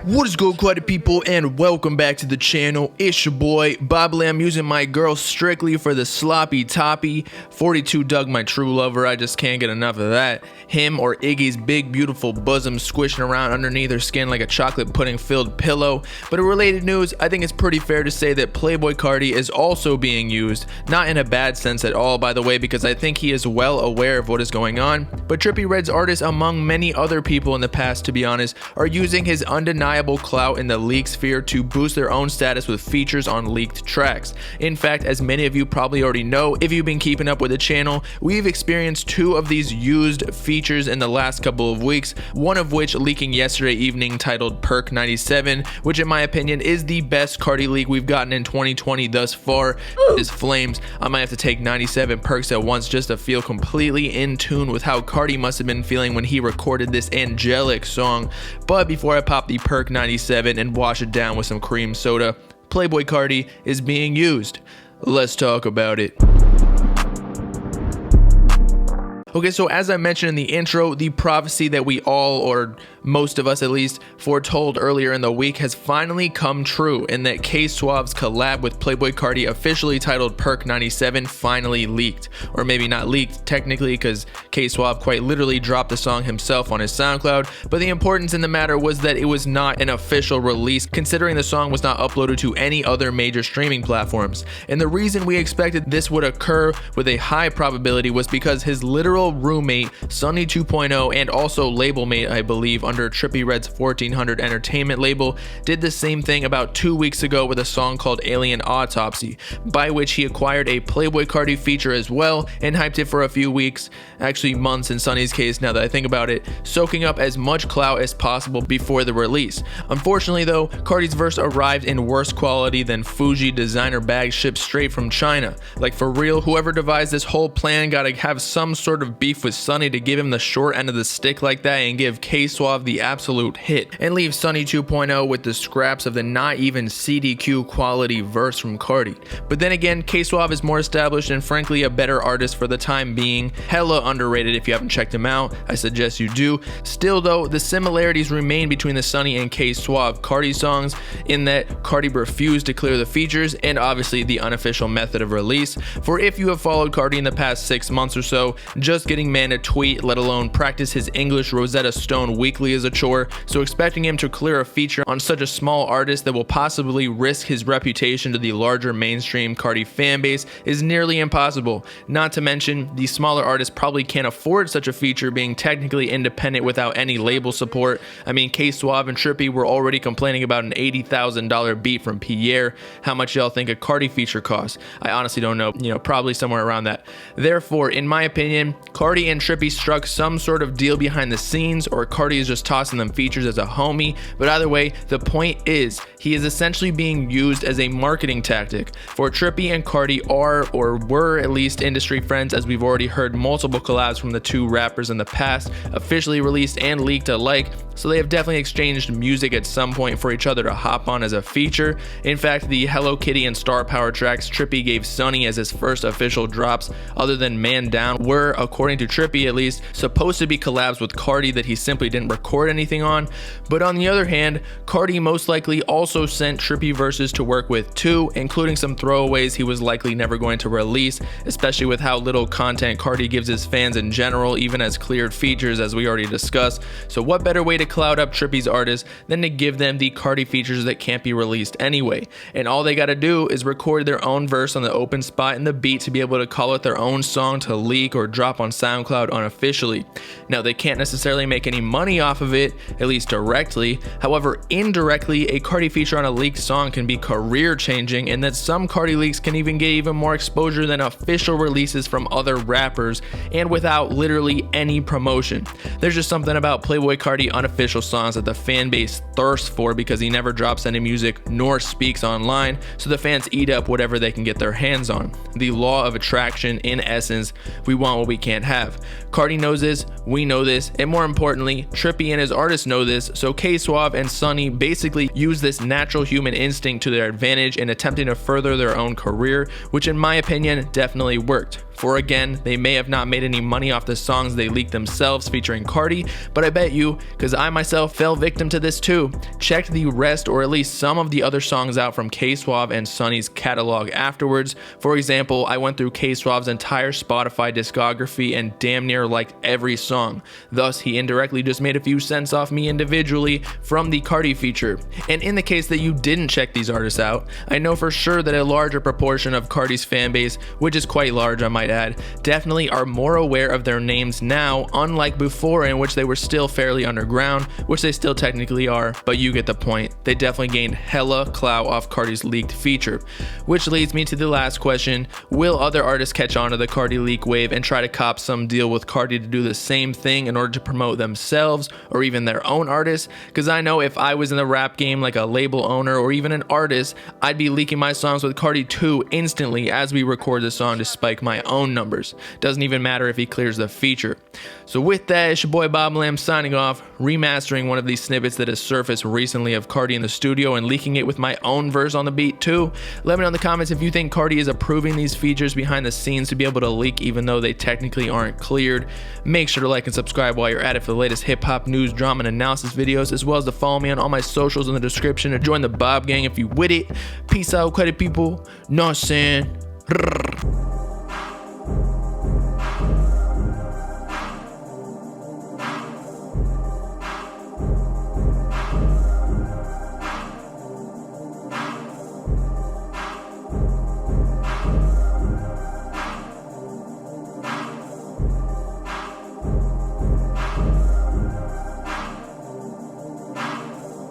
What is good, Carti people, and welcome back to the channel. It's your boy Bobbalam, using my girl strictly for the sloppy toppy. 42 Doug, my true lover, I just can't get enough of that. Him or Iggy's big beautiful bosom squishing around underneath her skin like a chocolate pudding filled pillow. But in related news, I think it's pretty fair to say that Playboi Carti is also being used, not in a bad sense at all, by the way, because I think he is well aware of what is going on. But Trippie Redd's artists, among many other people in the past to be honest, are using his undeniable clout in the leak sphere to boost their own status with features on leaked tracks. In fact, as many of you probably already know if you've been keeping up with the channel, we've experienced two of these used features in the last couple of weeks, one of which leaking yesterday evening titled Perk 97, which in my opinion is the best Carti leak we've gotten in 2020 thus far. Is flames. I might have to take 97 perks at once just to feel completely in tune with how Carti must have been feeling when he recorded this angelic song. But before I pop the Perk 97 and wash it down with some cream soda, Playboi Carti is being used. Let's talk about it. Okay, so as I mentioned in the intro, the prophecy that we all, or most of us at least, foretold earlier in the week has finally come true, in that K-Suave's collab with Playboi Carti, officially titled Perk 97, finally leaked. Or maybe not leaked technically, because K-Suave quite literally dropped the song himself on his SoundCloud, but the importance in the matter was that it was not an official release, considering the song was not uploaded to any other major streaming platforms. And the reason we expected this would occur with a high probability was because his literal roommate Sunny 2.0, and also label mate I believe under Trippie Redd's 1400 Entertainment label, did the same thing about 2 weeks ago with a song called Alien Autopsy, by which he acquired a Playboi Carti feature as well and hyped it for a few weeks, actually months in Sunny's case now that I think about it, soaking up as much clout as possible before the release. Unfortunately though, Carti's verse arrived in worse quality than Fuji designer bags shipped straight from China. Like for real, whoever devised this whole plan gotta have some sort of beef with Sunny to give him the short end of the stick like that and give K-Suave the absolute hit, and leave Sunny 2.0 with the scraps of the not even CDQ quality verse from Carti. But then again, K-Suave is more established and frankly a better artist for the time being. Hella underrated if you haven't checked him out, I suggest you do. Still though, the similarities remain between the Sunny and K-Suave Carti songs, in that Carti refused to clear the features and obviously the unofficial method of release. For if you have followed Carti in the past 6 months or so, just getting man to tweet, let alone practice his English Rosetta Stone weekly is a chore, so expecting him to clear a feature on such a small artist that will possibly risk his reputation to the larger mainstream Carti fanbase is nearly impossible. Not to mention, the smaller artists probably can't afford such a feature, being technically independent without any label support. I mean, K-Suave and Trippie were already complaining about an $80,000 beat from Pierre. How much y'all think a Carti feature costs? I honestly don't know, probably somewhere around that. Therefore, in my opinion, Carti and Trippie struck some sort of deal behind the scenes, or Carti is just tossing them features as a homie, but either way, the point is, he is essentially being used as a marketing tactic. For Trippie and Carti are, or were at least, industry friends, as we've already heard multiple collabs from the two rappers in the past, officially released and leaked alike, so they have definitely exchanged music at some point for each other to hop on as a feature. In fact, the Hello Kitty and Star Power tracks Trippie gave Sunny as his first official drops, other than Man Down, were, according to Trippie at least, supposed to be collabs with Carti that he simply didn't record anything on. But on the other hand, Carti most likely also sent Trippie verses to work with too, including some throwaways he was likely never going to release, especially with how little content Carti gives his fans in general, even as cleared features, as we already discussed. So what better way to cloud up Trippie's artists than to give them the Carti features that can't be released anyway? And all they gotta do is record their own verse on the open spot in the beat to be able to call it their own song to leak or drop on SoundCloud unofficially. Now, they can't necessarily make any money off of it, at least directly. However, indirectly, a Carti feature on a leaked song can be career changing, and that some Carti leaks can even get even more exposure than official releases from other rappers, and without literally any promotion. There's just something about Playboi Carti unofficial songs that the fan base thirsts for, because he never drops any music nor speaks online, so the fans eat up whatever they can get their hands on. The law of attraction in essence. We want what we can't have. Carti knows this, we know this, and more importantly, Trippie and his artists know this, so K-Suave and Sunny basically use this natural human instinct to their advantage in attempting to further their own career, which in my opinion definitely worked. For again, they may have not made any money off the songs they leaked themselves featuring Carti, but I bet you, because I myself fell victim to this too, checked the rest or at least some of the other songs out from K-Suave and Sonny's catalog afterwards. For example, I went through K-Suave's entire Spotify discography and damn near liked every song. Thus, he indirectly just made a few cents off me individually from the Carti feature. And in the case that you didn't check these artists out, I know for sure that a larger proportion of Carti's fan base, which is quite large I might add, definitely are more aware of their names now, unlike before in which they were still fairly underground, which they still technically are, but you get the point. They definitely gained hella clout off Carti's leaked feature. Which leads me to the last question: will other artists catch on to the Carti leak wave and try to cop some deal with Carti to do the same thing in order to promote themselves or even their own artists? Because I know if I was in the rap game like a label owner or even an artist, I'd be leaking my songs with Carti too instantly as we record the song to spike my own numbers. Doesn't even matter if he clears the feature. So with that, it's your boy Bobbalam signing off, remastering one of these snippets that has surfaced recently of Carti in the studio and leaking it with my own verse on the beat too. Let me know in the comments if you think Carti is approving these features behind the scenes to be able to leak even though they technically aren't cleared. Make sure to like and subscribe while you're at it for the latest hip-hop news, drama, and analysis videos, as well as to follow me on all my socials in the description or join the Bob gang if you with it. Peace out, credit people. Know what I'm saying?